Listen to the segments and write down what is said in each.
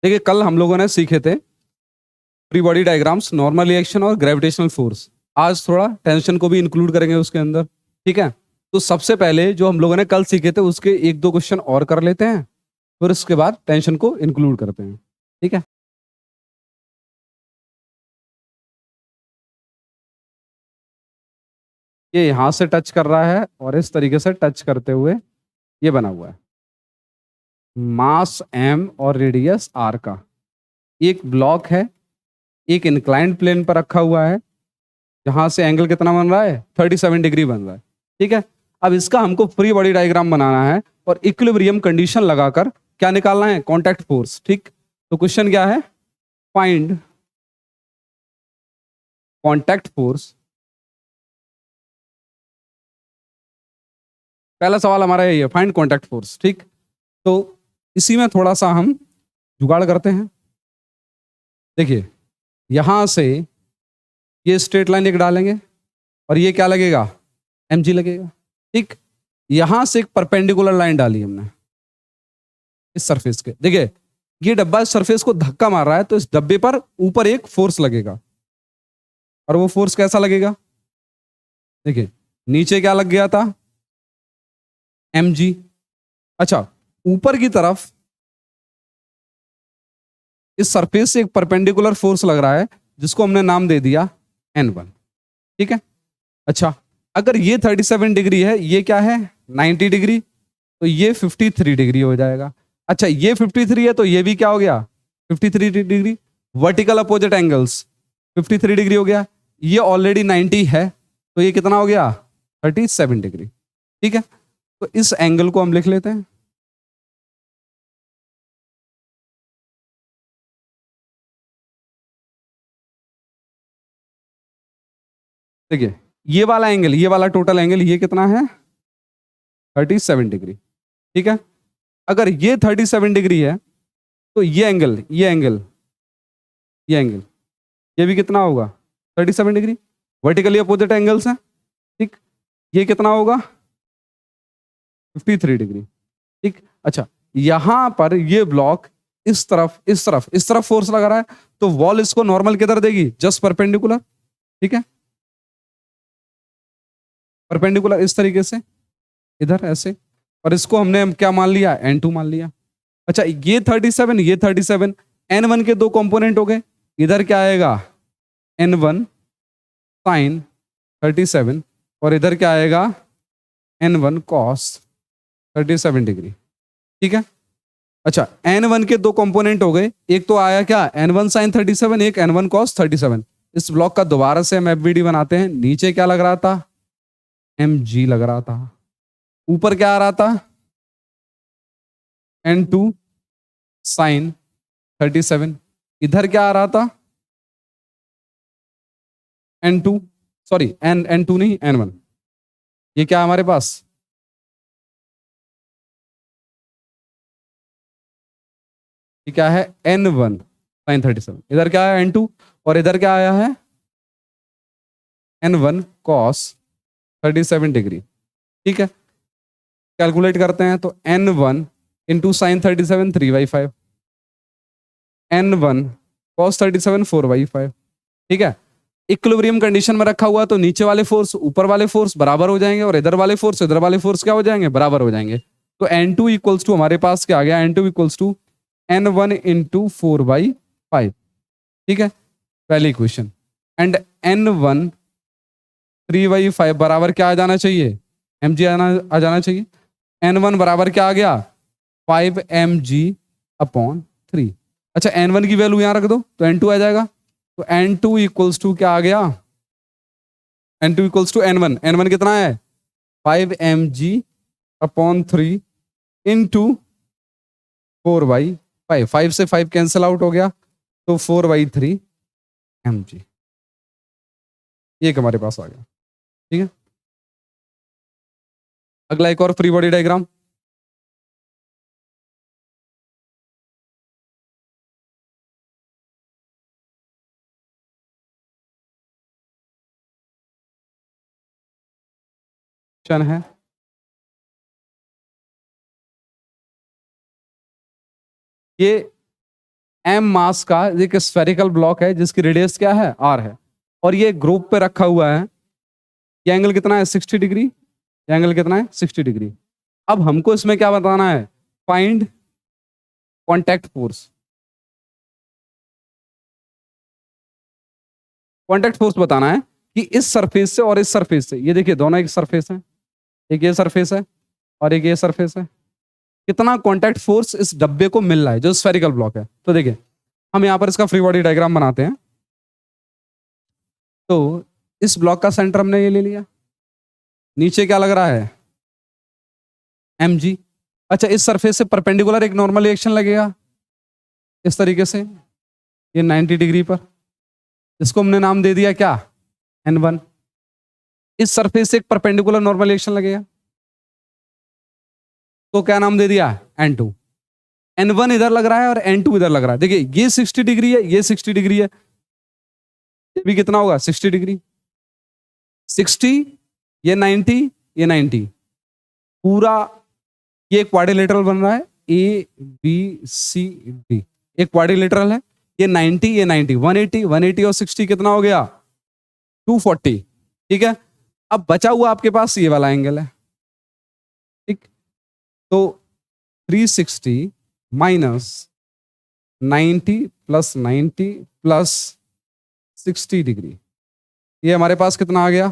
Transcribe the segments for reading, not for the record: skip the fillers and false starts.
देखिए कल हम लोगों ने सीखे थे free body diagrams, normal reaction और ग्रेविटेशनल फोर्स। आज थोड़ा टेंशन को भी इंक्लूड करेंगे उसके अंदर। ठीक है, तो सबसे पहले जो हम लोगों ने कल सीखे थे उसके एक दो क्वेश्चन और कर लेते हैं, फिर उसके बाद टेंशन को इंक्लूड करते हैं। ठीक है, ये यहाँ से टच कर रहा है और इस तरीके से टच करते हुए ये बना हुआ है मास m और रेडियस r का एक ब्लॉक है, एक इंक्लाइंड प्लेन पर रखा हुआ है, जहां से एंगल कितना बन रहा है 37 डिग्री बन रहा है। ठीक है, अब इसका हमको फ्री बॉडी डायग्राम बनाना है और इक्विलिब्रियम कंडीशन लगाकर क्या निकालना है, कांटेक्ट फोर्स। ठीक, तो क्वेश्चन क्या है, फाइंड कांटेक्ट फोर्स। पहला सवाल हमारा यही है, फाइंड कांटेक्ट फोर्स। ठीक, तो इसी में थोड़ा सा हम जुगाड़ करते हैं। देखिए यहां से ये स्ट्रेट लाइन एक डालेंगे और ये क्या लगेगा, mg लगेगा। ठीक, यहां से एक परपेंडिकुलर लाइन डाली हमने इस सरफेस के। देखिए ये डब्बा इस सरफेस को धक्का मार रहा है, तो इस डब्बे पर ऊपर एक फोर्स लगेगा और वो फोर्स कैसा लगेगा, देखिए नीचे क्या लग गया था, mg। अच्छा, ऊपर की तरफ इस सरफेस से एक परपेंडिकुलर फोर्स लग रहा है जिसको हमने नाम दे दिया n1। ठीक है, अच्छा अगर ये 37 डिग्री है, ये क्या है 90 डिग्री, तो ये 53 डिग्री हो जाएगा। अच्छा ये 53 है तो ये भी क्या हो गया 53 degree, vertical opposite angles 53 degree हो गया। ये ऑलरेडी 90 है तो ये कितना हो गया 37 डिग्री। ठीक है, तो इस एंगल को हम लिख लेते हैं। देखिए ये वाला एंगल, ये वाला टोटल एंगल ये कितना है 37 डिग्री। ठीक है, अगर ये 37 डिग्री है तो ये एंगल, ये भी कितना होगा 37 डिग्री, वर्टिकली अपोजिट एंगल्स हैं। ठीक, ये कितना होगा 53 डिग्री। ठीक, अच्छा यहां पर ये ब्लॉक इस तरफ फोर्स लगा रहा है, तो वॉल इसको नॉर्मल किधर देगी, जस्ट परपेंडिकुलर। ठीक है, परपेंडिकुलर इस तरीके से इधर ऐसे, और इसको हमने क्या मान लिया n2 मान लिया। अच्छा ये 37, ये 37, n1 के दो कंपोनेंट हो गए, इधर क्या आएगा n1 साइन 37 और इधर क्या आएगा n1 कॉस 37 डिग्री। ठीक है, अच्छा n1 के दो कंपोनेंट हो गए, एक तो आया क्या n1 साइन 37, एक n1 कॉस 37। इस ब्लॉक का दोबारा से हम एफबीडी बनाते हैं। नीचे क्या लग रहा था mg लग रहा था, ऊपर क्या आ रहा था n2 साइन 37, इधर क्या आ रहा था n2, सॉरी n2 नहीं n1, ये क्या है हमारे पास ये क्या है n1 साइन 37, इधर क्या है n2 और इधर क्या आया है n1 cos 37 डिग्री। ठीक है, कैलकुलेट करते हैं तो n1 into sine 37 3/5, n1 cos 37 4/5। ठीक है, इक्विलिब्रियम कंडीशन में रखा हुआ तो नीचे वाले फोर्स ऊपर वाले फोर्स बराबर हो जाएंगे और इधर वाले फोर्स क्या हो जाएंगे, बराबर हो जाएंगे। तो n2 इक्वल्स टू हमारे पास क्या आ गया, n2 equals to n1 into 4/5। ठीक है, पहली इक्वेशन, एंड n1 3/5 बराबर क्या आ जाना चाहिए, mg आ जाना चाहिए। n1 बराबर क्या आ गया 5 mg अपॉन 3। अच्छा n1 की वैल्यू यहां रख दो तो n2 आ जाएगा, तो n2 इक्वल्स टू क्या आ गया, n2 इक्वल्स टू n1 कितना है 5 mg अपॉन 3 इंटू 4/5, 5 से 5 कैंसिल आउट हो गया तो 4/3 mg, ये हमारे पास आ गया। ठीक है, अगला एक और फ्री बॉडी डायग्राम। है ये m मास का एक स्फेरिकल ब्लॉक है जिसकी रेडियस क्या है r है, और ये ग्रुप पे रखा हुआ है। ये एंगल कितना है 60 डिग्री, ये एंगल कितना है 60 डिग्री। अब हमको इसमें क्या बताना है, find contact force. Contact force बताना है कि इस सरफेस से और इस सरफेस से, ये देखिए दोनों एक सरफेस है, एक ये सरफेस है और एक ये सरफेस है, कितना कॉन्टैक्ट फोर्स इस डब्बे को मिल रहा है जो स्फेरिकल ब्लॉक है। तो देखिए हम यहाँ पर इसका फ्री बॉडी डायग्राम बनाते हैं। तो इस ब्लॉक का सेंटर हमने ये ले लिया, नीचे क्या लग रहा है mg। अच्छा, इस सरफेस से परपेंडिकुलर एक नॉर्मल रिएक्शन लगेगा इस तरीके से, ये 90 डिग्री पर, इसको हमने नाम दे दिया क्या, n1। इस सरफेस से एक परपेंडिकुलर नॉर्मल रिएक्शन लगेगा तो क्या नाम दे दिया, n2। n1 इधर लग रहा है और n2 इधर लग रहा है। देखिए ये 60 डिग्री है, ये 60 डिग्री है, ये भी कितना होगा 60 डिग्री, 60, ये 90, ये 90, पूरा ये क्वाड्रिलेटरल बन रहा है, ए बी सी डी, एक क्वाड्रिलेटरल है। ये 90, ये 90, 180, 180 और 60 कितना हो गया 240। ठीक है, अब बचा हुआ आपके पास ये वाला एंगल है। ठीक, तो 360 माइनस 90 प्लस 90 प्लस 60 डिग्री, ये हमारे पास कितना आ गया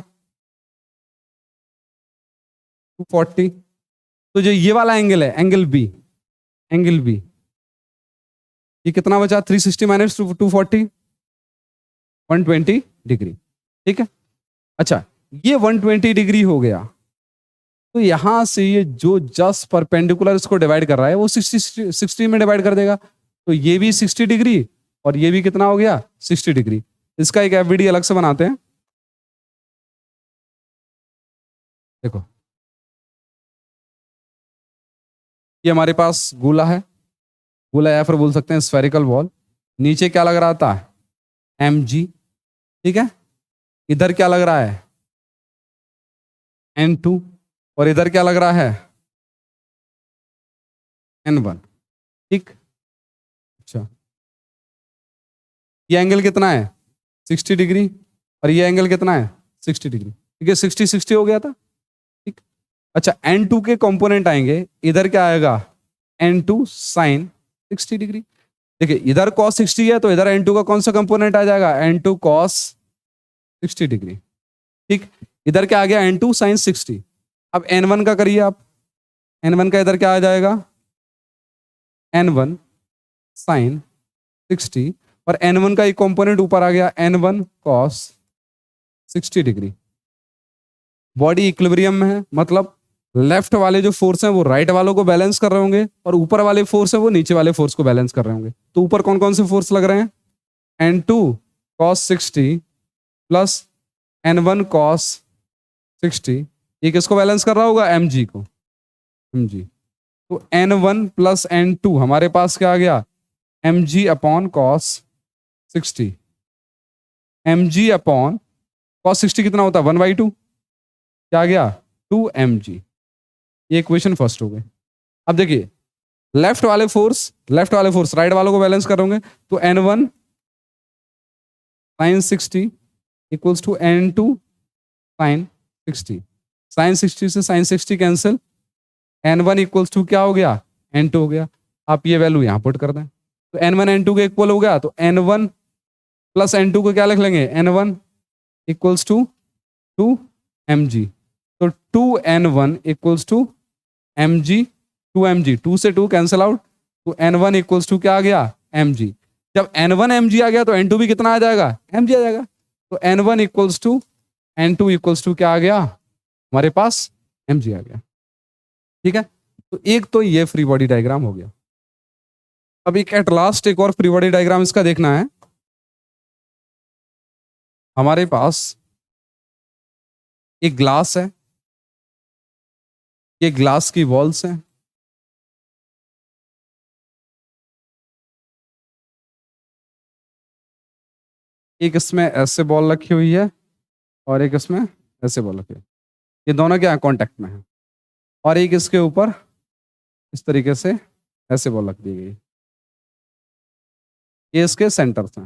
240। तो जो ये वाला एंगल है, एंगल बी, एंगल बी, ये कितना बचा 360 माइनस 240, 120 डिग्री। ठीक है, अच्छा ये 120 डिग्री हो गया, तो यहां से ये जो जस्ट परपेंडिकुलर इसको डिवाइड कर रहा है वो 60 में डिवाइड कर देगा, तो ये भी 60 डिग्री और ये भी कितना हो गया 60 डिग्री। इसका एक एफबीडी अलग से बनाते हैं। देखो ये हमारे पास गोला है, गोला या फिर बोल सकते हैं स्फेरिकल बॉल। नीचे क्या लग रहा था mg, ठीक है, इधर क्या लग रहा है n2 और इधर क्या लग रहा है n1। ठीक, अच्छा ये एंगल कितना है 60 डिग्री और ये एंगल कितना है 60 डिग्री। ठीक है, 60 60 हो गया था। ठीक, अच्छा n2 के कंपोनेंट आएंगे, इधर क्या आएगा n2 साइन 60 डिग्री। देखिए इधर cos 60 है तो इधर n2 का कौन सा कंपोनेंट आ जाएगा n2 cos 60 डिग्री। ठीक, इधर क्या आ गया n2 साइन 60। अब n1 का करिए आप, n1 का इधर क्या आ जाएगा n1 साइन 60 और n1 का एक कंपोनेंट ऊपर आ गया n1 cos 60 degree. Body equilibrium में है, मतलब लेफ्ट वाले जो फोर्स हैं वो राइट वालों को बैलेंस कर रहे होंगे और ऊपर वाले फोर्स हैं वो नीचे वाले फोर्स को बैलेंस कर रहे होंगे। तो ऊपर कौन कौन से फोर्स लग रहे हैं n2 cos 60 plus n1 cos 60, ये किसको बैलेंस कर रहा होगा mg को, mg। तो n1 प्लस n2 हमारे पास क्या आ गया mg upon cos 60, mg upon cos 60 कितना होता है 1/2, क्या आ गया 2mg। ये इक्वेशन फर्स्ट हो गई। अब देखिए लेफ्ट वाले फोर्स राइट वालों को बैलेंस कर होंगे, तो n1 sin 60 equals to n2 sin 60, sin 60 से sin 60 cancel, n1 equals to क्या हो गया n2 हो गया। आप ये वैल्यू यहां पुट कर दें तो n1 n2 के इक्वल हो गया, तो n1 प्लस n2 को क्या लिख लेंगे n1 इक्वल्स टू 2mg, तो 2n1 equals to mg, 2mg, 2 से 2 कैंसिल आउट, तो n1 इक्वल्स टू क्या आ गया mg। जब n1 mg आ गया तो n2 भी कितना आ जाएगा mg आ जाएगा, तो n1 equals to n2 equals to क्या आ गया हमारे पास mg आ गया। ठीक है, तो एक तो ये फ्री बॉडी डायग्राम हो गया। अब एक एट लास्ट एक और फ्री बॉडी डायग्राम इसका देखना है। हमारे पास एक ग्लास है, ये ग्लास की वॉल्स हैं, एक इसमें ऐसे बॉल रखी हुई है और एक इसमें ऐसे बॉल रखी है, ये दोनों क्या कांटेक्ट में है, और एक इसके ऊपर इस तरीके से ऐसे बॉल रख दी गई। ये इसके सेंटर से,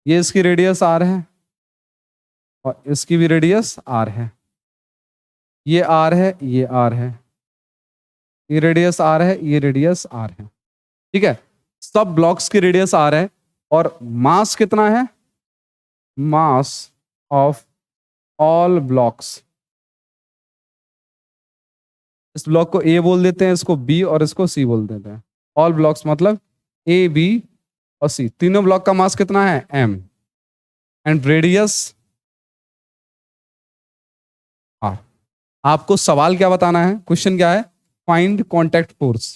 ये इसकी रेडियस आर है और इसकी भी रेडियस आर है, ये आर है, ये आर है, ये रेडियस आर है, ये रेडियस आर है। ठीक है, सब ब्लॉक्स की रेडियस आर है और मास कितना है? मास ऑफ ऑल ब्लॉक्स, इस ब्लॉक को ए बोल देते हैं, इसको बी और इसको सी बोल देते हैं। ऑल ब्लॉक्स मतलब ए, बी और सी, तीनों ब्लॉक का मास कितना है? M, and radius R. आपको सवाल क्या बताना है? क्वेश्चन क्या है? Find contact force.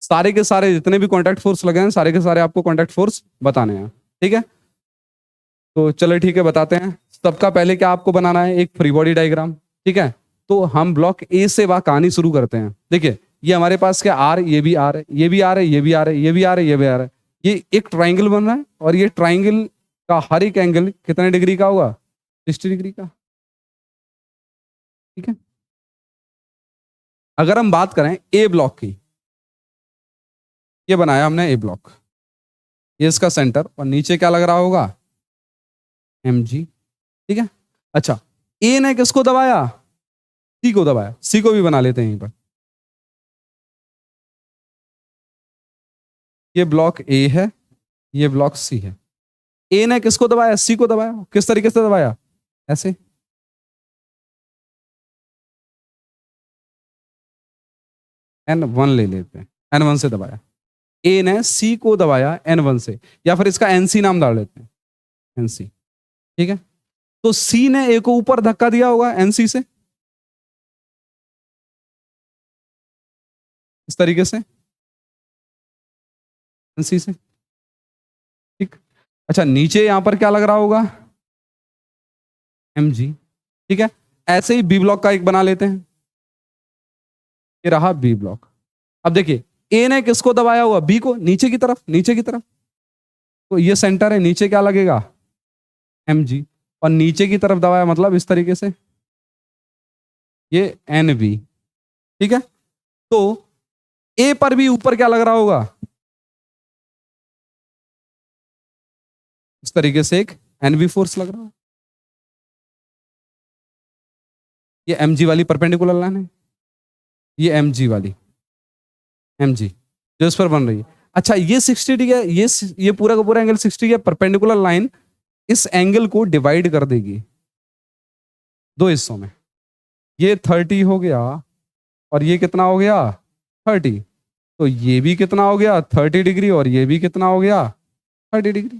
सारे के सारे जितने भी कॉन्टैक्ट फोर्स लगे हैं, सारे के सारे आपको कॉन्टैक्ट फोर्स बताने हैं। ठीक है, तो चलो ठीक है, बताते हैं। सबका पहले क्या आपको बनाना है? एक फ्री बॉडी डायग्राम। ठीक है, तो हम ब्लॉक ए से वह कहानी शुरू करते हैं। देखिए, ये हमारे पास क्या आर, ये भी आर है, ये भी आर है, ये भी आर है, ये भी आर है, ये भी आर है। ये एक ट्राइंगल बन रहा है और ये ट्राइंगल का हर एक एंगल कितने डिग्री का होगा? 60 डिग्री का। ठीक है, अगर हम बात करें ए ब्लॉक की, ये बनाया हमने ए ब्लॉक, ये इसका सेंटर और नीचे क्या लग रहा होगा? M G. ठीक है, अच्छा, ए ने किसको दबाया? सी को दबाया। सी को भी बना लेते हैं यहीं पर। ये ब्लॉक ए है, ये ब्लॉक सी है। ए ने किसको दबाया? सी को दबाया। किस तरीके से दबाया? ऐसे। N1 ले लेते हैं, N1 से दबाया। ए ने सी को दबाया N1 से, या फिर इसका NC नाम डाल लेते हैं, NC। ठीक है, तो सी ने ए को ऊपर धक्का दिया होगा NC से, इस तरीके से, NC से। ठीक, अच्छा, नीचे यहां पर क्या लग रहा होगा? MG। ठीक है, ऐसे ही बी ब्लॉक का एक बना लेते हैं, ये रहा बी ब्लॉक। अब देखिए, ए ने किसको दबाया हुआ? बी को, नीचे की तरफ, नीचे की तरफ। तो ये सेंटर है, नीचे क्या लगेगा? MG, और नीचे की तरफ दबाया मतलब इस तरीके से, ये NB। ठीक है, तो ए पर भी ऊपर क्या लग रहा होगा? इस तरीके से एक NB फोर्स लग रहा है। ये MG वाली परपेंडिकुलर लाइन है, ये MG वाली, MG जो इस पर बन रही है। अच्छा, ये 60 डिग्री है, ये पूरा का पूरा एंगल 60 है। परपेंडिकुलर लाइन इस एंगल को डिवाइड कर देगी दो हिस्सों में। ये 30 हो गया और ये कितना हो गया? 30। तो ये भी कितना हो गया? 30 डिग्री, और ये भी कितना हो गया? 30 डिग्री।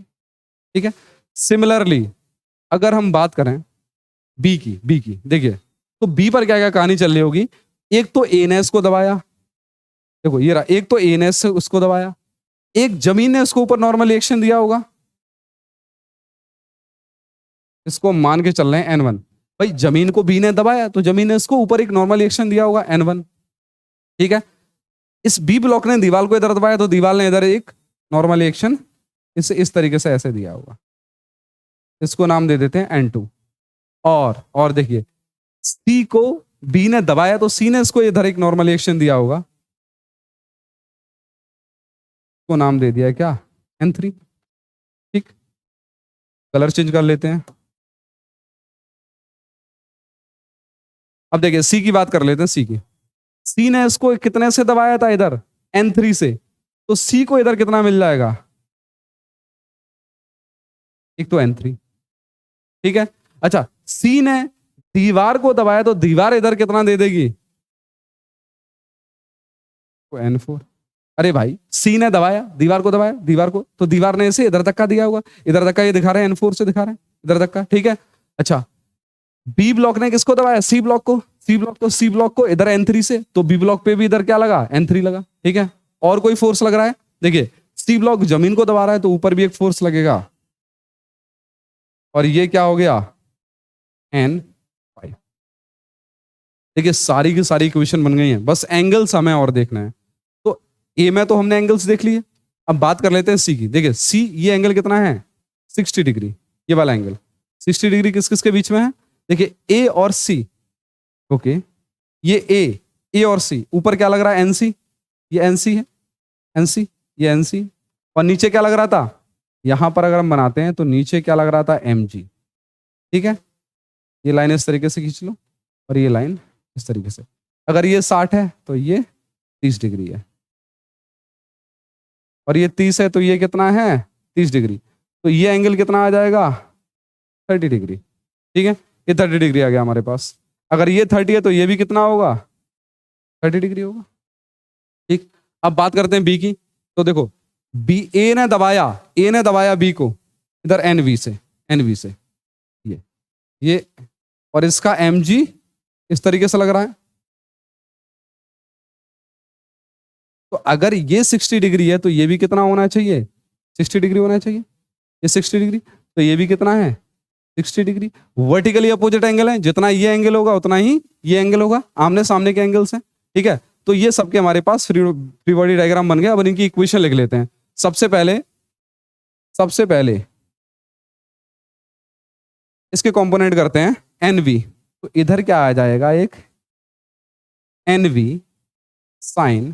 ठीक है, सिमिलरली अगर हम बात करें बी की देखिए, तो बी पर क्या क्या कहानी चल रही होगी? एक तो ए ने इसको दबाया, देखो ये रहा, एक तो ए ने उसको दबाया, एक जमीन ने उसको ऊपर नॉर्मल रिएक्शन दिया होगा, इसको मान के चल रहे हैं N1। भाई जमीन को बी ने दबाया तो जमीन ने इसको ऊपर एक नॉर्मल रिएक्शन दिया होगा N1। ठीक है, इस बी ब्लॉक ने दीवार को इधर दबाया तो दीवार ने इधर एक नॉर्मल रिएक्शन इस तरीके से ऐसे दिया होगा, इसको नाम दे देते हैं N2। और देखिए, सी को बी ने दबाया तो सी ने इसको इधर एक नॉर्मल रिएक्शन दिया होगा, को नाम दे दिया है क्या? N3। ठीक, कलर चेंज कर लेते हैं। अब देखिए, सी की बात कर लेते हैं। सी ने इसको कितने से दबाया था? इधर N3 से, तो सी को इधर कितना मिल जाएगा? एक तो N3। ठीक है, अच्छा, सी ने दीवार को दबाया तो दीवार इधर कितना दे देगी? N4। अरे भाई, सी ने दबाया, दीवार को दबाया, दीवार को, तो दीवार ने इसे इधर धक्का दिया होगा, इधर धक्का ये दिखा रहे हैं N4 से दिखा रहे हैं, इधर धक्का। ठीक है, अच्छा, बी ब्लॉक ने किसको दबाया? सी ब्लॉक को इधर N3 से, तो बी ब्लॉक पे भी इधर क्या लगा? N3 लगा। ठीक है, और कोई फोर्स लग रहा है? देखिए, सी ब्लॉक जमीन को दबा रहा है तो ऊपर भी एक फोर्स लगेगा, और ये क्या हो गया? N5। देखिए, सारी की सारी इक्वेशन बन गई हैं, बस एंगल्स हमें और देखना है। तो ए में तो हमने एंगल्स देख लिए, अब बात कर लेते हैं सी की। देखिए, सी, ये एंगल कितना है? 60 डिग्री, ये वाला एंगल 60 डिग्री किस किस के बीच में है? देखिए, ए और सी। ओके, ये ए ए और सी, ऊपर क्या लग रहा है एनसी, ये एनसी है, एनसी, ये एनसी, और नीचे क्या लग रहा था, यहां पर अगर हम बनाते हैं तो नीचे क्या लग रहा था एम जी। ठीक है, ये लाइन इस तरीके से खींच लो और ये लाइन इस तरीके से। अगर ये 60 है तो ये 30 डिग्री है, और ये 30 है तो ये कितना है 30 डिग्री, तो ये एंगल कितना आ जाएगा 30 डिग्री। ठीक है, ये 30 डिग्री आ गया हमारे पास। अगर ये 30 है तो ये भी कितना होगा 30 डिग्री होगा। ठीक, अब बात करते हैं बी की। तो देखो बी, ए ने दबाया बी को इधर एन से, एन से, ये और इसका एम जी इस तरीके से लग रहा है। तो अगर ये 60 डिग्री है तो ये भी कितना होना चाहिए 60 डिग्री होना चाहिए, ये 60 डिग्री, तो ये भी कितना है 60 डिग्री। वर्टिकली अपोजिट एंगल है, जितना ये एंगल होगा उतना ही ये एंगल होगा, आमने सामने के एंगल्स हैं। ठीक है, तो ये सबके हमारे पास फ्री बॉडी डायग्राम बन गया। अब इनकी इक्वेशन लिख लेते हैं। सबसे पहले इसके कंपोनेंट करते हैं एनवी, तो इधर क्या आ जाएगा एक एनवी साइन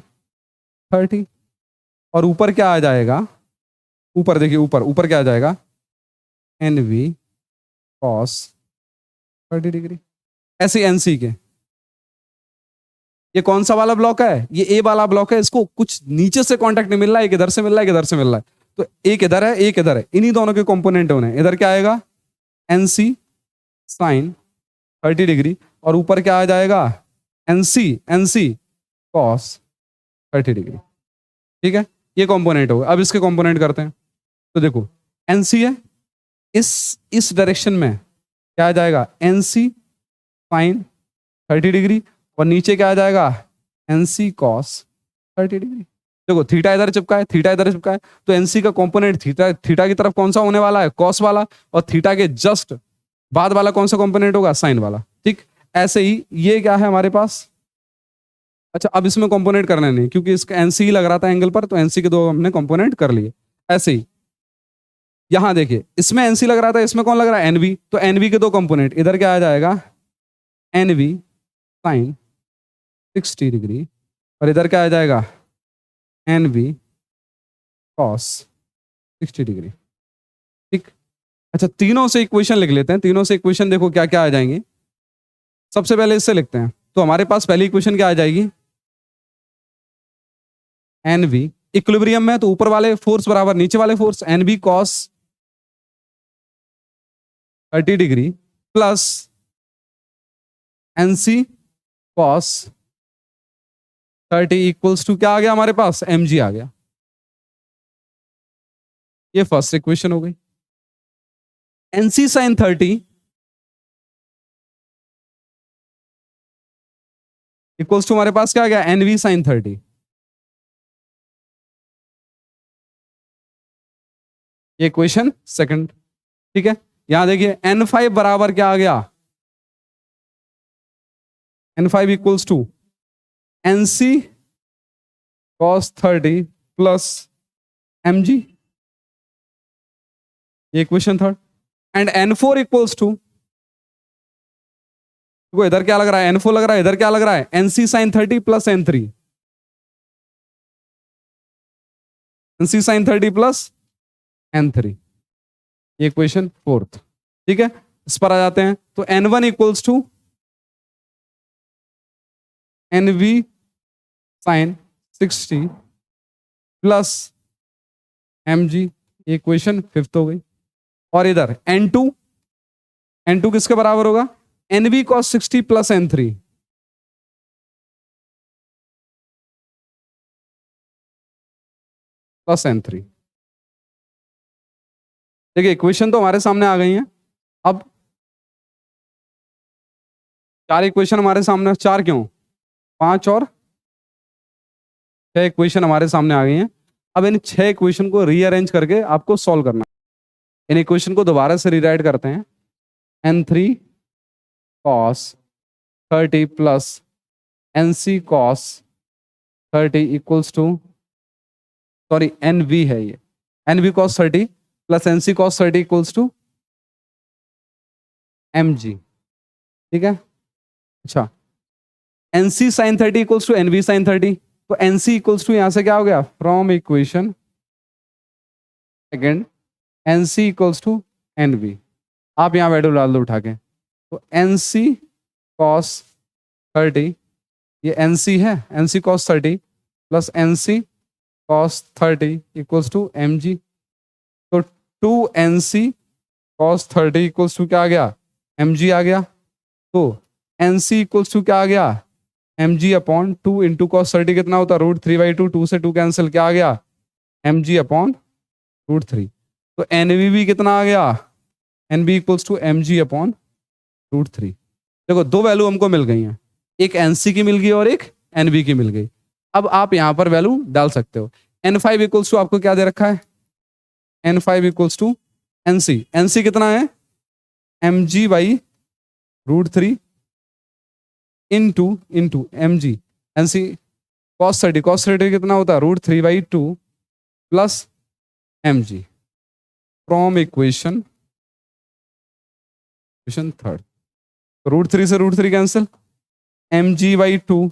30, और ऊपर क्या आ जाएगा, ऊपर देखिए ऊपर क्या आ जाएगा एनवी कॉस 30 डिग्री। ऐसे एनसी के, ये कौन सा वाला ब्लॉक है, ये ए वाला ब्लॉक है, इसको कुछ नीचे से कांटेक्ट नहीं मिल रहा है, एक इधर से मिल रहा है, एक इधर से मिल रहा है, तो एक इधर है एक इधर है, इन्हीं दोनों के कंपोनेंट होने। इधर क्या आएगा एनसी साइन 30 डिग्री, और ऊपर क्या आ जाएगा एनसी कॉस 30 डिग्री। ठीक है, ये कंपोनेंट होगा। अब इसके कंपोनेंट करते हैं। तो देखो एनसी है, इस डायरेक्शन में क्या आ जाएगा एनसी साइन 30 डिग्री, और नीचे क्या आ जाएगा एनसी कॉस 30 डिग्री। देखो थीटा इधर चिपका है, थीटा इधर चिपका है, तो एनसी का कंपोनेंट थीटा की तरफ कौन सा होने वाला है कॉस वाला, और थीटा के जस्ट बाद वाला कौन सा कंपोनेंट होगा साइन वाला। ठीक, ऐसे ही ये क्या है हमारे पास। अच्छा, अब इसमें कंपोनेंट करने नहीं, क्योंकि इसका एनसी लग रहा था एंगल पर, तो एनसी के दो हमने कंपोनेंट कर लिए। ऐसे ही यहां देखिए, इसमें एनसी लग रहा था, इसमें कौन लग रहा है एनवी, तो एनवी के दो कंपोनेंट, इधर क्या आ जाएगा एनवी साइन 60 डिग्री, और इधर क्या आ जाएगा एनवी कॉस 60 डिग्री। ठीक, अच्छा तीनों से इक्वेशन लिख लेते हैं। तीनों से इक्वेशन देखो क्या क्या आ जाएंगे। सबसे पहले इससे लिखते हैं, तो हमारे पास पहली इक्वेशन क्या आ जाएगी एनवी इक्विलिब्रियम में, तो ऊपर वाले फोर्स बराबर नीचे वाले force, NV cos 30 degree plus NC cos 30 equals to क्या आ गया हमारे पास mg आ गया। ये फर्स्ट इक्वेशन हो गई। एनसी साइन 30 इक्वल्स टू हमारे पास क्या आ गया एनवी साइन 30। ये इक्वेशन सेकंड। ठीक है, यहां देखिए n5 बराबर क्या आ गया n5 equals to NC cos 30 plus mg, ये equation third. And n4 equals to, इधर क्या लग रहा है n4 लग रहा है, इधर क्या लग रहा है nc sine 30 plus n3, nc sine 30 plus n3, ये इक्वेशन फोर्थ। ठीक है, इस पर आ जाते हैं। तो n1 equals to nv sine 60 plus mg, ये इक्वेशन फिफ्थ हो गई। और इधर n2 किसके बराबर होगा nv cos 60 plus n3, plus n3। देखिए इक्वेशन तो हमारे सामने आ गई हैं। अब चार इक्वेशन हमारे सामने, चार क्यों 5 और 6 इक्वेशन हमारे सामने आ गई हैं। अब इन 6 इक्वेशन को रीअरेंज करके आपको सॉल्व करना है। इन इक्वेशन को दोबारा से रीराइट करते हैं। n3 cos 30 plus nc cos 30 equals to, sorry nv है ये, nv cos 30 plus nc cos 30 equals to mg। ठीक है, अच्छा NC sin 30 equals to NV sin 30, तो NC इक्वल्स टू यहां से क्या हो गया, from equation second NC equals to NV, आप यहां वैल्यू डाल दो उठा के, तो NC cos 30, ये NC है, NC cos 30 plus NC cos 30 equals to mg, तो 2NC cos 30 इक्वल्स टू क्या आ गया, mg आ गया, तो NC इक्वल्स टू क्या आ गया, mg अपॉन 2 इंटू कॉस 30 कितना होता है, √3/2, 2 से 2 कैंसिल, क्या आ गया, mg अपॉन √3, तो NV भी कितना आ गया, NV equals to mg upon √3। देखो दो वैल्यू हमको मिल गई हैं, एक NC की मिल गई और एक NV की मिल गई। अब आप यहां पर वैल्यू डाल सकते हो। N5 इक्वल्स टू आपको क्या दे रखा है, N5 equals to NC, NC कितना है, mg/√3 into mg, NC cos 30 कितना होता है, √3/2 plus mg, from equation third, √3 से √3 कैंसिल, mg/2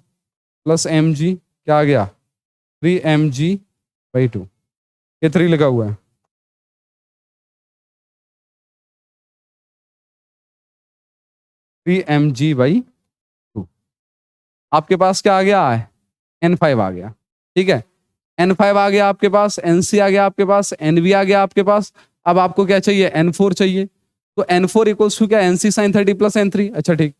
प्लस mg क्या आ गया, 3mg/2, ये 3 लिखा हुआ है, 3mg/2, आपके पास क्या आ गया है, N5 आ गया, ठीक है, N5 आ गया आपके पास, NC आ गया आपके पास, NV आ गया आपके पास। अब आपको क्या चाहिए, N4 चाहिए, तो N4 इक्वल्स टू क्या, NC sin 30 प्लस N3, अच्छा ठीक।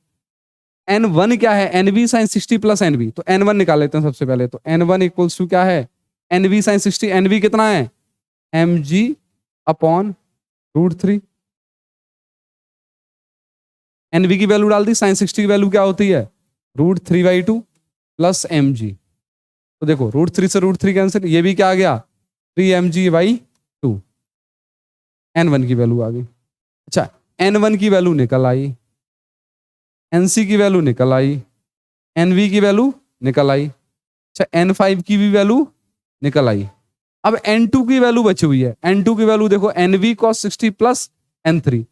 N1 क्या है, NV sin 60 प्लस NV, तो N1 निकाल लेते हैं सबसे पहले, तो N1 इक्वल्स टू क्या है, NV sin 60, NV कितना है, mg अपॉन √3, NV की वैल्यू डाल दी, sin 60 की वैल्यू क्या होती है, √3/2 प्लस mg, तो देखो √3 से √3 कैंसिल, ये भी क्या आ गया, 3mg/2, N1 की वैल्यू आ गई। अच्छा N1 की वैल्यू निकल आई, NC की वैल्यू निकल आई, NV की वैल्यू निकल आई, अच्छा N5 की भी वैल्यू निकल आई। अब N2 की वैल्यू बची हुई है, N2 की वैल्यू देखो, NV cos 60 प्लस N3,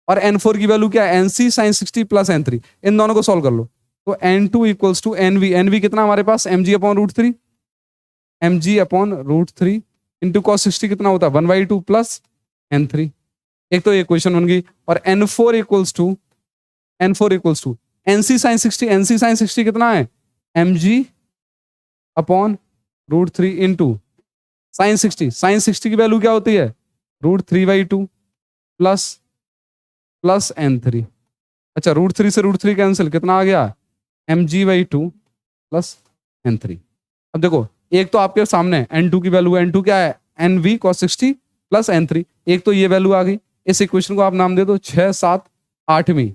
और N4 की वैल्यू क्या है, NC sin 60 प्लस N3, इन दोनों को सॉल्व कर लो, तो N2 equals to NV, NV कितना हमारे पास, mg upon √3, mg upon √3 into cos 60 कितना होता है, 1/2 प्लस N3, एक तो ये क्वेश्चन बन गई। और N4 equals to NC sin 60, NC sin 60 कितना है, mg अपॉन √3 इंटू sin 60 की वैल्यू क्या होती है, √3/2 प्लस N3, अच्छा √3 से √3 कैंसिल, कितना आ गया, mg/2 प्लस N3। अब देखो एक तो आपके सामने N2 की वैल्यू, N2 क्या है, NV cos 60 प्लस N3, एक तो ये वैल्यू आ गई, इस इक्वेशन को आप नाम दे दो 6, 7, 8वीं,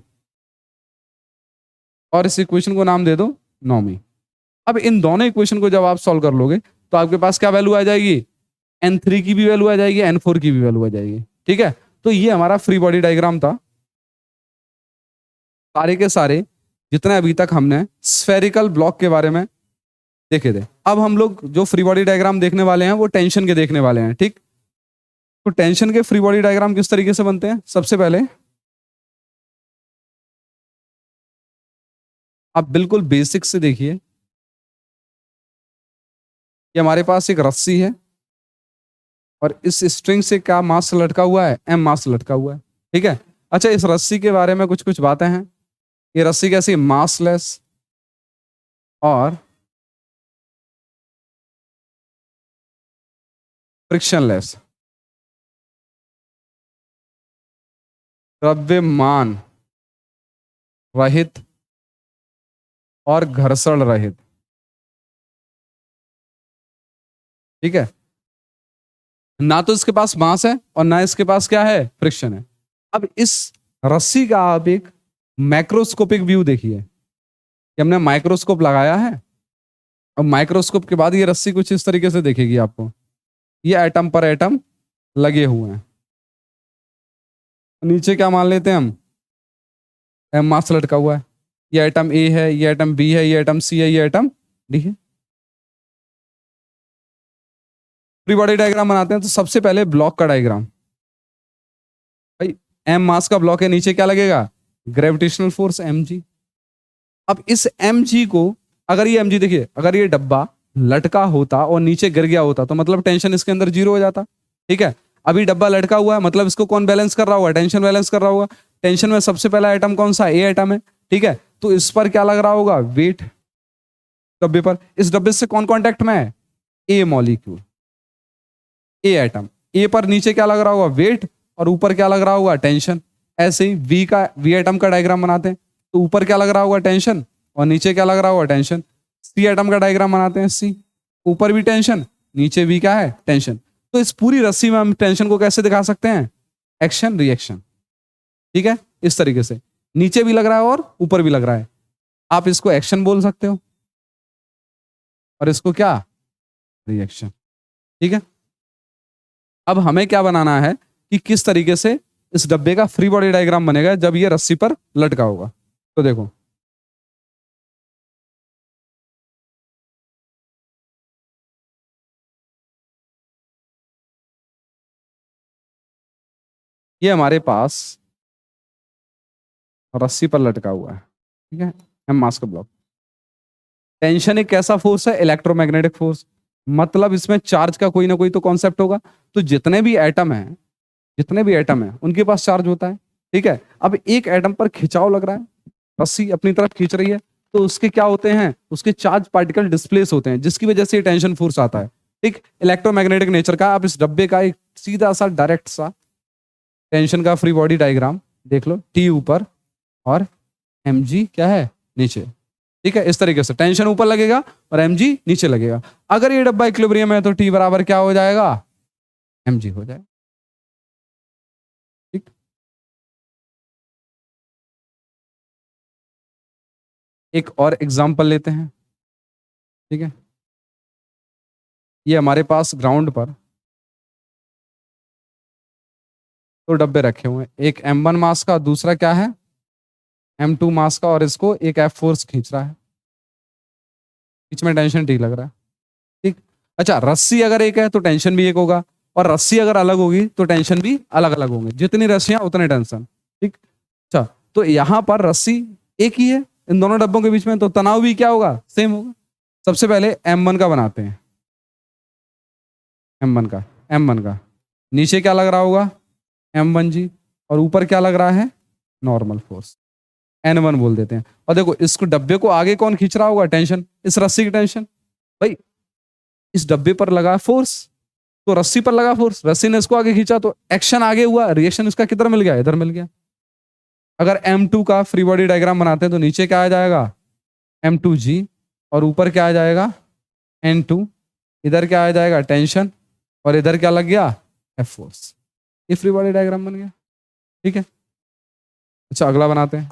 और इस इक्वेशन को नाम दे दो 9वीं। अब इन दोनों इक्वेशन को जब आप सॉल्व कर लोगे तो आपके पास क्या वैल्यू आ जाएगी, N3 की भी वैल्यू आ जाएगी, N4 की भी वैल्यू आ जाएगी, ठीक है। तो ये हमारा फ्री बॉडी डायग्राम था, सारे के सारे जितने अभी तक हमने स्फेरिकल ब्लॉक के बारे में देखे थे। अब हम लोग जो फ्री बॉडी डायग्राम देखने वाले हैं वो टेंशन के देखने वाले हैं, ठीक। तो टेंशन के फ्री बॉडी डायग्राम किस तरीके से बनते हैं, सबसे पहले आप बिल्कुल बेसिक से देखिए, कि हमारे पास एक रस्सी है और इस स्ट्रिंग से क्या मास लटका हुआ है, m मास लटका हुआ है, ठीक है। अच्छा इस रस्सी के बारे में कुछ कुछ बातें हैं, ये रस्सी कैसी, मासलेस और फ्रिक्शनलेस, द्रव्यमान रहित और घर्षण रहित, ठीक है। ना तो इसके पास मास है और ना इसके पास क्या है, फ्रिक्शन है। अब इस रस्सी का आप एक मैक्रोस्कोपिक व्यू देखिए, कि हमने माइक्रोस्कोप लगाया है और माइक्रोस्कोप के बाद ये रस्सी कुछ इस तरीके से दिखेगी आपको, ये एटम पर एटम लगे हुए हैं, नीचे क्या मान लेते हैं हम, एम मास लटका हुआ है, ये एटम ए है, ये एटम बी है, ये एटम सी है, ये एटम डी है। फ्री बॉडी डायग्राम बनाते हैं तो सबसे पहले ब्लॉक का डायग्राम, भाई एम मास का ब्लॉक है, नीचे क्या लगेगा, ग्रेविटेशनल फोर्स mg। अब इस mg को अगर ये mg देखिए, अगर ये डब्बा लटका होता और नीचे गिर गया होता तो मतलब टेंशन इसके अंदर 0 हो जाता। ठीक है, अभी डब्बा लटका हुआ है, मतलब इसको कौन बैलेंस कर रहा होगा? टेंशन बैलेंस कर रहा होगा। टेंशन में सबसे पहला आइटम कौन सा? ए आइटम है। ठीक है, तो इस पर क्या लग रहा होगा? वेट डब्बे पर। इस डब्बे से कौन कांटेक्ट में है? ए मॉलिक्यूल, ए आइटम। ए पर नीचे क्या लग रहा होगा? वेट, और ऊपर क्या लग रहा होगा? टेंशन। ऐसे ही वी आइटम का डायग्राम बनाते हैं, तो ऊपर क्या लग रहा होगा? टेंशन, और नीचे क्या लग रहा होगा? टेंशन। सी आइटम का डायग्राम बनाते हैं, सी, ऊपर भी टेंशन, नीचे भी क्या है? टेंशन। तो इस पूरी रस्सी में हम टेंशन को कैसे दिखा सकते हैं? Action reaction. ठीक है, इस तरीके से नीचे भी लग रहा है और ऊपर भी लग रहा है, आप इसको एक्शन बोल सकते हो और इसको क्या? रिएक्शन। ठीक है, अब हमें क्या बनाना है कि किस तरीके से इस डब्बे का फ्री बॉडी डायग्राम बनेगा जब ये रस्सी पर लटका होगा। तो देखो, ये हमारे पास रस्सी पर लटका हुआ है। ठीक है, एम मास का ब्लॉक। टेंशन एक कैसा फोर्स है? Electromagnetic force. मतलब इसमें चार्ज का कोई ना कोई तो कॉन्सेप्ट होगा। तो जितने भी एटम हैं, जितने भी एटम हैं उनके पास चार्ज होता है। ठीक है, अब एक एटम पर खिंचाव लग रहा है, रस्सी अपनी तरफ खींच रही है, तो उसके क्या होते हैं? उसके चार्ज पार्टिकल डिस्प्लेस होते हैं, जिसकी वजह से ये टेंशन फोर्स आता है। ठीक, इलेक्ट्रोमैग्नेटिक नेचर का। आप इस डब्बे का एक सीधा सा डायरेक्ट सा टेंशन का फ्री बॉडी डायग्राम देख लो। टी ऊपर और mg क्या है? नीचे। ठीक है, इस तरीके से टेंशन ऊपर लगेगा और mg नीचे लगेगा। अगर ये डब्बा इक्विलिब्रियम है तो t बराबर क्या हो जाएगा? mg हो जाएगा। ठीक, एक और एग्जांपल लेते हैं। ठीक है, ये हमारे पास ग्राउंड पर दो डब्बे रखे हुए हैं, एक m1 मास का, दूसरा क्या है? m2 मास का, और इसको एक F फोर्स खींच रहा है, बीच में टेंशन T लग रहा है। ठीक, अच्छा, रस्सी अगर एक है तो टेंशन भी एक होगा, और रस्सी अगर अलग होगी तो टेंशन भी अलग अलग होंगे। जितनी रस्सियां उतने टेंशन। ठीक, अच्छा, तो यहां पर रस्सी एक ही है इन दोनों डब्बों के बीच में, तो तनाव भी क्या होगा? सेम होगा। सबसे पहले m1 का बनाते हैं, m1 का नीचे क्या लग रहा होगा? m1g, और ऊपर क्या लग रहा है? नॉर्मल फोर्स, n1 बोल देते हैं। और देखो, इसको डब्बे को आगे कौन खींच रहा होगा? टेंशन, इस रस्सी की टेंशन। भाई, इस डब्बे पर लगा फोर्स, तो रस्सी पर लगा फोर्स, रस्सी ने इसको आगे खींचा, तो एक्शन आगे हुआ, रिएक्शन इसका किधर मिल गया? इधर मिल गया। अगर m2 का फ्री बॉडी डायग्राम बनाते हैं तो नीचे क्या आ जाएगा? m2g, और ऊपर क्या आ जाएगा? n2। इधर क्या आ जाएगा? टेंशन, और इधर क्या लग गया? F force. ये फ्री बॉडी डायग्राम बन गया। ठीक है, अच्छा, अगला बनाते हैं।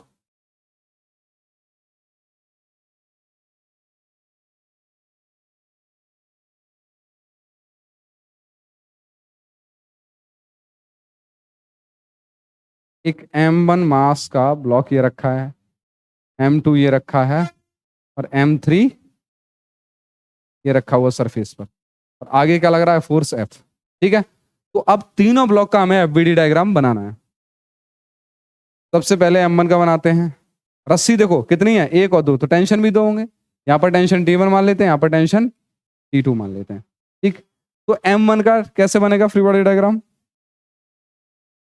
एक m1 मास का ब्लॉक ये रखा है, m2 ये रखा है, और m3 ये रखा हुआ सरफेस पर, और आगे क्या लग रहा है? Force F। ठीक है, तो अब तीनों ब्लॉक का हमें एफबीडी डायग्राम बनाना है। सबसे पहले m1 का बनाते हैं। रस्सी देखो कितनी है? एक और दो, तो टेंशन भी दो होंगे। यहाँ पर टेंशन T1 मान लेते हैं, यहाँ पर टेंशन T2 मान लेते हैं। ठीक, तो m1 का कैसे बनेगा फ्री बॉडी डायग्राम?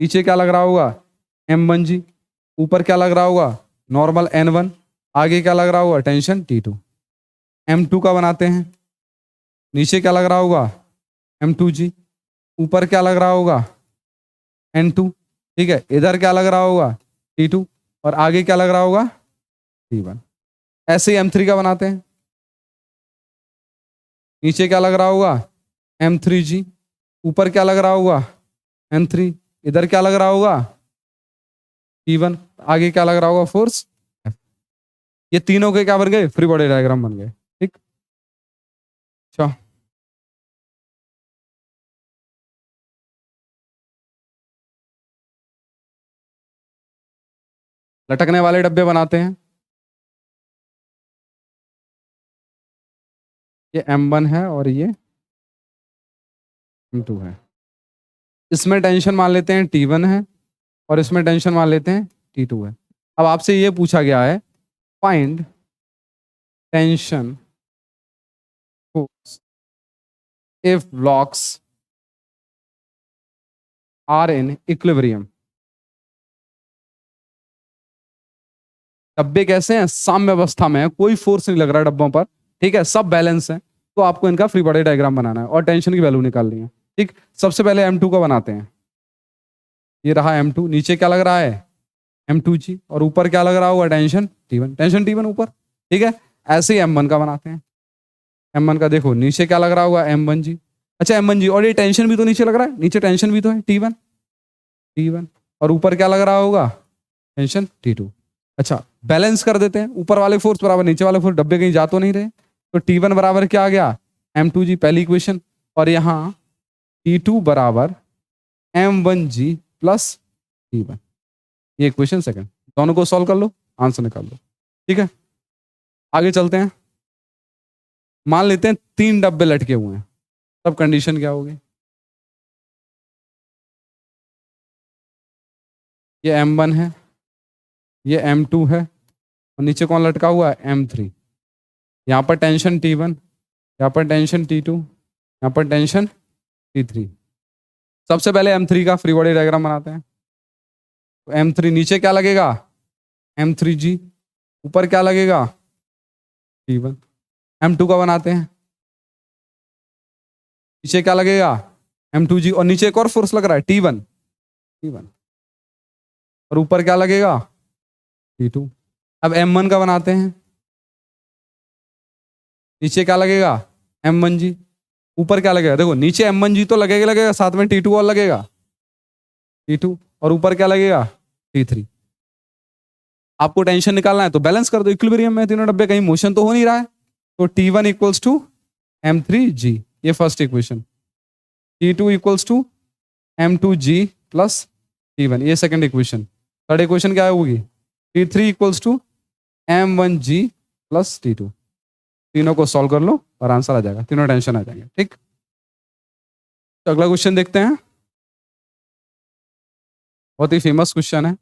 पीछे क्या लग रहा होगा? m1g, ऊपर क्या लग रहा होगा? नॉर्मल n1, आगे क्या लग रहा होगा? Tension T2। m2 का बनाते हैं, नीचे क्या लग रहा होगा? m2g, ऊपर क्या लग रहा होगा? n2। ठीक है, इधर क्या लग रहा होगा? T2, और आगे क्या लग रहा होगा? T1। ऐसे ही m3 का बनाते हैं, नीचे क्या लग रहा होगा? m3g, ऊपर क्या लग रहा होगा? n3, इधर क्या लग रहा होगा? T1, आगे क्या लग रहा होगा? फोर्स। ये तीनों के क्या बन गए? फ्री बॉडी डायग्राम बन गए। ठीक, अच्छा, लटकने वाले डब्बे बनाते हैं। ये m1 है और ये m2 है। इसमें टेंशन मान लेते हैं T1 है, और इसमें टेंशन मान लेते हैं T2 है। अब आपसे ये पूछा गया है, find tension force if blocks are in equilibrium। डब्बे कैसे हैं? साम्य अवस्था में है, कोई फोर्स नहीं लग रहा डब्बों पर, ठीक है, सब बैलेंस है। तो आपको इनका फ्री बॉडी डायग्राम बनाना है और टेंशन की वैल्यू निकालनी है। ठीक, सबसे पहले M2 का बनाते हैं। ये रहा M2, नीचे क्या लग रहा है? M2G, और ऊपर क्या लग रहा होगा? टेंशन T1, टेंशन T1 ऊपर। ठीक है, ऐसे ही M1 का बनाते हैं। M1 का देखो नीचे क्या लग रहा होगा? M1G। अच्छा M1G, और ये टेंशन भी तो नीचे लग रहा है, नीचे टेंशन भी तो है T1, T1, और ऊपर क्या लग रहा होगा? Tension T2। अच्छा, बैलेंस कर देते हैं, ऊपर वाले फोर्स बराबर नीचे वाले फोर्स, डब्बे कहीं जा तो नहीं रहे। तो T1 बराबर क्या आ गया? M2G, पहली इक्वेशन, और यहाँ T2 बराबर M1G प्लस T1, ये इक्वेशन सेकंड। दोनों को सॉल्व कर लो, आंसर निकाल लो। ठीक है, आगे चलते हैं। मान लेते हैं 3 डब्बे लटके हुए हैं, तब कंडीशन क्या होगी? ये M1 है, ये M2 है, और नीचे कौन लटका हुआ है? M3। यहाँ पर टेंशन T1, यहाँ पर टेंशन T2, यहाँ पर टेंशन T3। सबसे पहले M3 का फ्री बॉडी डायग्राम बनाते हैं। तो M3 नीचे क्या लगेगा? M3G, ऊपर क्या लगेगा? T1। M2 का बनाते हैं, नीचे क्या लगेगा? M2G, और नीचे एक और फोर्स लग रहा है T1, T1, और ऊपर क्या लगेगा? T2। अब M1 का बनाते हैं, नीचे क्या लगेगा? M1G, ऊपर क्या लगेगा? देखो नीचे M1G तो लगेगा लगेगा, साथ में T2 और लगेगा, T2, और ऊपर क्या लगेगा? T3। आपको टेंशन निकालना है तो बैलेंस कर दो, इक्विलिब्रियम में तीनों डब्बे, कहीं मोशन तो हो नहीं रहा है। तो T1 इक्वल्स टू M3G, ये first equation. T2 equals to M2G plus T1, ये सेकंड इक्वेशन। थर्ड इक्वेशन क्या होगी? T3 equals to M1G plus T2। तीनों को सॉल्व कर लो और आंसर आ जाएगा, तीनों टेंशन आ जाएंगे। ठीक, तो अगला क्वेश्चन देखते हैं, बहुत ही फेमस क्वेश्चन है।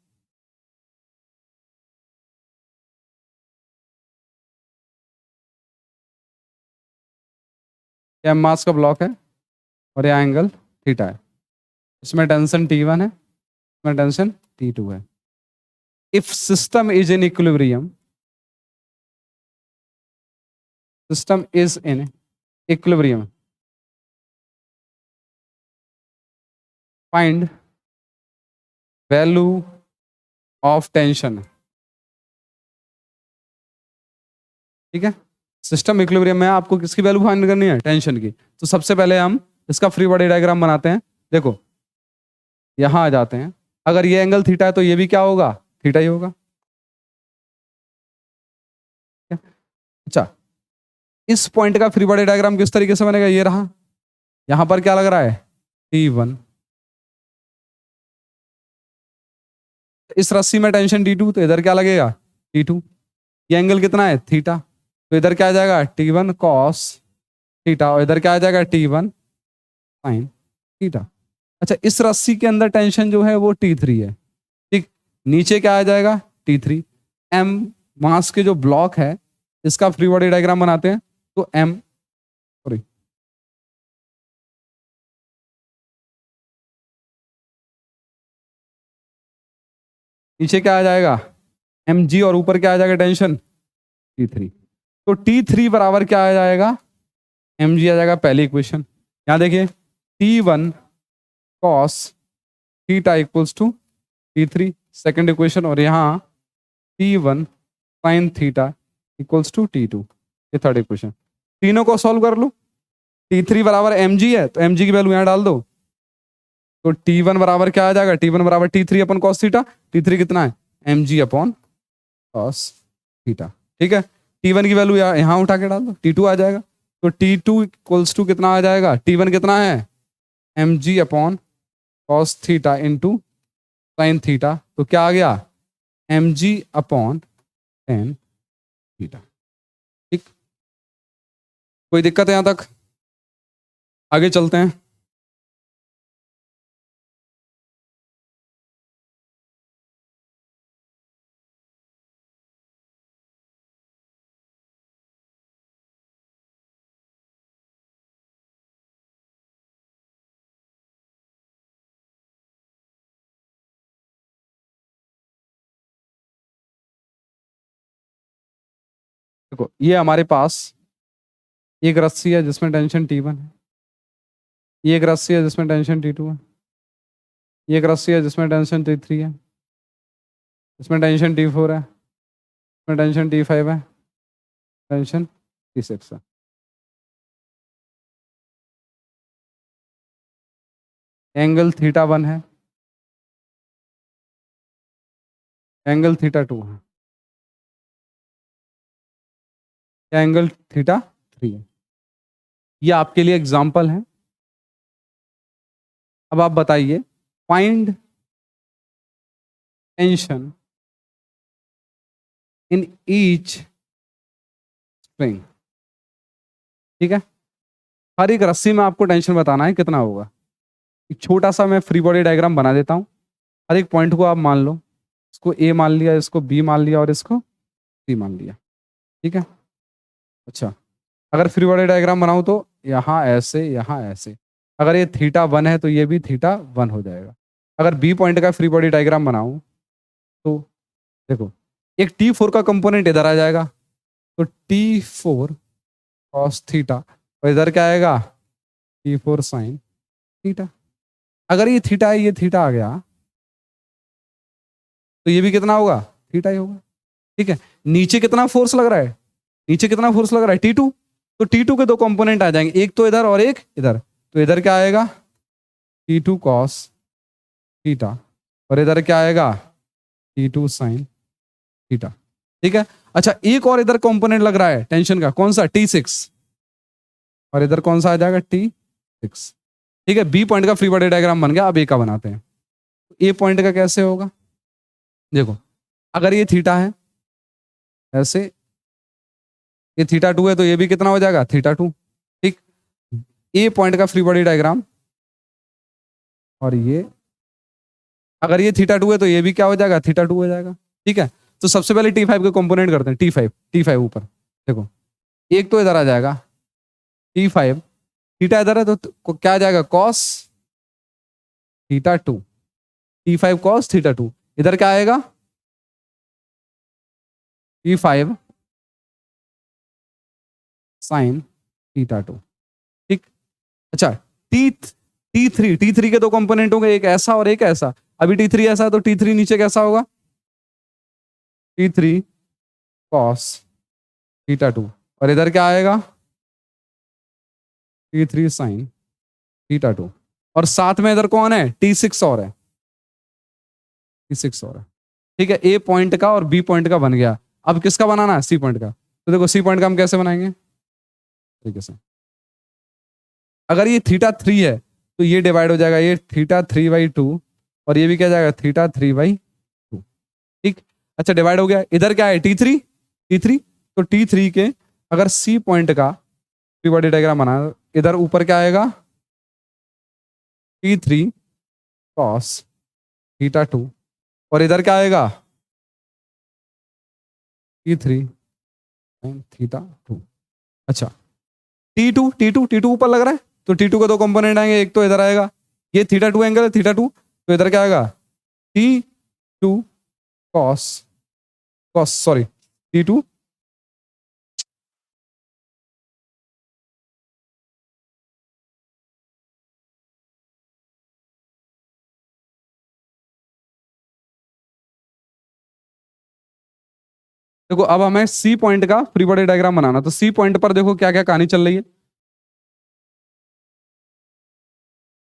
यह मास का ब्लॉक है और यह एंगल थीटा है, इसमें टेंशन T1 है, इसमें टेंशन T2 है। If system is in equilibrium, system is in equilibrium, find value of tension. ठीक है, सिस्टम इक्विलिब्रियम में आपको किसकी वैल्यू फाइंड करनी है? टेंशन की। तो सबसे पहले हम इसका फ्री बॉडी डायग्राम बनाते हैं। देखो यहां आ जाते हैं, अगर ये एंगल थीटा है तो ये भी क्या होगा? थीटा ही होगा। अच्छा, इस पॉइंट का फ्री बॉडी डायग्राम किस तरीके से बनेगा? ये रहा, यहां पर क्या लग रहा है? T1, इस रस्सी में टेंशन T2, तो इधर क्या लगेगा? T2। ये एंगल कितना है? थीटा, तो इधर क्या आ जाएगा? T1 कॉस थीटा, और इधर क्या आ जाएगा? T1 sine theta. अच्छा, इस रस्सी के अंदर टेंशन जो है वो T3 है। ठीक, नीचे क्या आ जाएगा? T3। M मास के जो ब्लॉक है इसका फ्री बॉडी डायग्राम बनाते हैं। तो M, सॉरी, नीचे क्या आ जाएगा? Mg, और ऊपर क्या आ जाएगा? Tension T3। तो T3 बराबर क्या आ जाएगा? Mg आ जाएगा, पहली इक्वेशन। यहां देखिए T1 cos theta equals to T3, second equation, और यहाँ T1 sine theta equals to T2, ये थर्ड इक्वेशन। तीनों को सॉल्व कर लो। T3 बराबर Mg है, तो Mg की वैल्यू यहाँ डाल दो। तो T1 बराबर क्या आ जाएगा? T1 बराबर T3 अपन कॉस थीटा। T3 कितना है? Mg upon cos theta. ठीक है, T1 की वैल्यू यहाँ उठा के डाल दो, T2 आ जाएगा। तो T2 इक्वल्स टू कितना आ जाएगा? T1 कितना है? Mg upon cos theta into sine theta, तो क्या आ गया? Mg upon tan theta. ठीक, कोई दिक्कत है यहां तक? आगे चलते हैं। देखो ये हमारे पास एक रस्सी है जिसमें टेंशन T1 है, ये एक रस्सी है जिसमें टेंशन T2 है, ये एक रस्सी है जिसमें टेंशन T3 है, इसमें टेंशन T4 है, इसमें टेंशन T5 है, टेंशन T6 है। एंगल θ1 है, एंगल θ2 है, एंगल θ3 है। ये आपके लिए एग्जाम्पल है। अब आप बताइए, find tension in each spring. ठीक है, हर एक रस्सी में आपको टेंशन बताना है कितना होगा। एक छोटा सा मैं फ्री बॉडी डायग्राम बना देता हूँ। हर एक पॉइंट को आप मान लो, इसको ए मान लिया, इसको बी मान लिया और इसको सी मान लिया। ठीक है, अच्छा अगर फ्री बॉडी डायग्राम बनाऊं तो यहाँ ऐसे, यहाँ ऐसे। अगर ये θ1 है तो ये भी θ1 हो जाएगा। अगर बी पॉइंट का फ्री बॉडी डायग्राम बनाऊं तो देखो, एक T4 का कंपोनेंट इधर आ जाएगा, तो T4 cos थीटा, और इधर क्या आएगा, T4 sin थीटा। अगर ये थीटा है, ये थीटा आ गया, तो ये भी कितना होगा, थीटा ही होगा। ठीक है, नीचे कितना फोर्स लग रहा है, नीचे कितना फोर्स लग रहा है, T2। तो T2 के दो कंपोनेंट आ जाएंगे, एक तो इधर और एक इधर। तो इधर क्या आएगा, T2 cos थीटा, और इधर क्या आएगा, T2 sin थीटा। ठीक है, अच्छा एक और इधर कंपोनेंट लग रहा है टेंशन का, कौन सा, T6, और इधर कौन सा आ जाएगा, T6। ठीक है, बी पॉइंट का फ्री बॉडी डायग्राम बन गया। अब ए का बनाते हैं। ए पॉइंट का कैसे होगा, देखो अगर ये थीटा है ऐसे, ये θ2 है, तो ये भी कितना हो जाएगा, θ2। ठीक, ए पॉइंट का फ्री बॉडी डायग्राम, और ये अगर ये θ2 है तो ये भी क्या हो जाएगा, θ2 हो जाएगा। ठीक है, तो सबसे पहले T5 के कंपोनेंट करते हैं। T5 ऊपर देखो, एक तो इधर आ जाएगा T5, थीटा इधर है तो क्या आ जाएगा, cos θ2, T5 cos θ2। इधर क्या आएगा, T5 sin θ2। ठीक, अच्छा T3 के दो कंपोनेंट होंगे, एक ऐसा और एक ऐसा। अभी T3 ऐसा है तो T3 नीचे कैसा होगा, T3 cos θ2, और इधर क्या आएगा, T3 sin θ2, और साथ में इधर कौन है, T6 और है, T6 और है। ठीक है, ए पॉइंट का और बी पॉइंट का बन गया। अब किसका बनाना है, सी पॉइंट का। तो देखो सी पॉइंट का हम कैसे बनाएंगे, तरीके से, अगर ये θ3 है तो ये डिवाइड हो जाएगा, ये θ3/2, और ये भी क्या जाएगा, θ3/2। ठीक, अच्छा डिवाइड हो गया। इधर क्या है, T3, तो T3 के अगर सी पॉइंट का फ्री बॉडी डायग्राम बना, इधर ऊपर क्या आएगा, T3 cos θ2, और इधर क्या आएगा, T3 sin θ2। अच्छा T2 ऊपर लग रहा है, तो T2 का दो कंपोनेंट आएंगे, एक तो इधर आएगा, ये θ2 एंगल है, θ2, तो इधर क्या आएगा, T2 T2 देखो अब हमें सी पॉइंट का फ्री बॉडी डायग्राम बनाना। तो सी पॉइंट पर देखो क्या क्या कहानी चल रही है।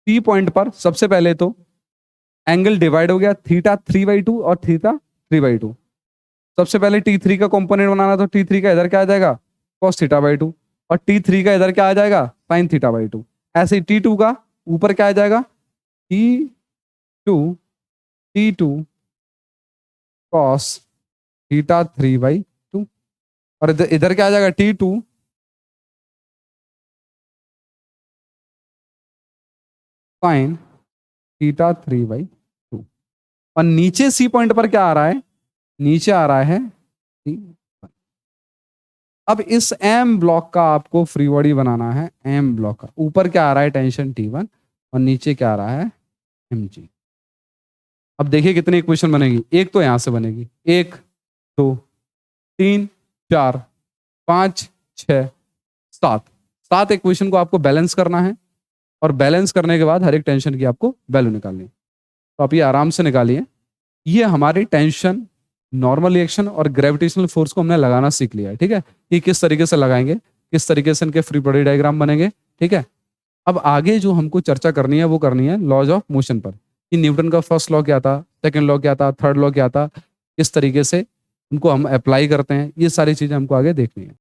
सी पॉइंट पर सबसे पहले तो एंगल डिवाइड हो गया, θ3/2 और θ3/2। सबसे पहले T3 का कंपोनेंट बनाना, तो T3 का इधर क्या आ जाएगा, cos θ/2, और T3 का इधर क्या आ जाएगा, sin θ/2। ऐसे ही T2 का ऊपर क्या आ जाएगा, T2 cos θ3/2, और इधर क्या आ जाएगा, T2 sin θ3/2। और नीचे सी पॉइंट पर क्या आ रहा है, नीचे आ रहा है T1। अब इस एम ब्लॉक का आपको फ्री बॉडी बनाना है। एम ब्लॉक का ऊपर क्या आ रहा है, टेंशन T1, और नीचे क्या आ रहा है, mg। अब देखिए कितनी इक्वेशन बनेगी, एक तो यहां से बनेगी, 1 2 3 4 5, 6, 7, 7 इक्वेशन को आपको बैलेंस करना है और बैलेंस करने के बाद हर एक टेंशन की आपको वैल्यू निकालनी है। तो आप ये आराम से निकालिए। ये हमारी टेंशन, नॉर्मल रिएक्शन और ग्रेविटेशनल फोर्स को हमने लगाना सीख लिया है। ठीक है, कि किस तरीके से लगाएंगे, किस तरीके से इनके फ्री बॉडी डायग्राम बनेंगे। ठीक है, अब आगे जो हमको चर्चा करनी है वो करनी है लॉज ऑफ मोशन पर, कि न्यूटन का फर्स्ट लॉ क्या था, सेकंड लॉ क्या था, थर्ड लॉ क्या था, किस तरीके से उनको हम अप्लाई करते हैं। ये सारी चीजें हमको आगे देखनी है।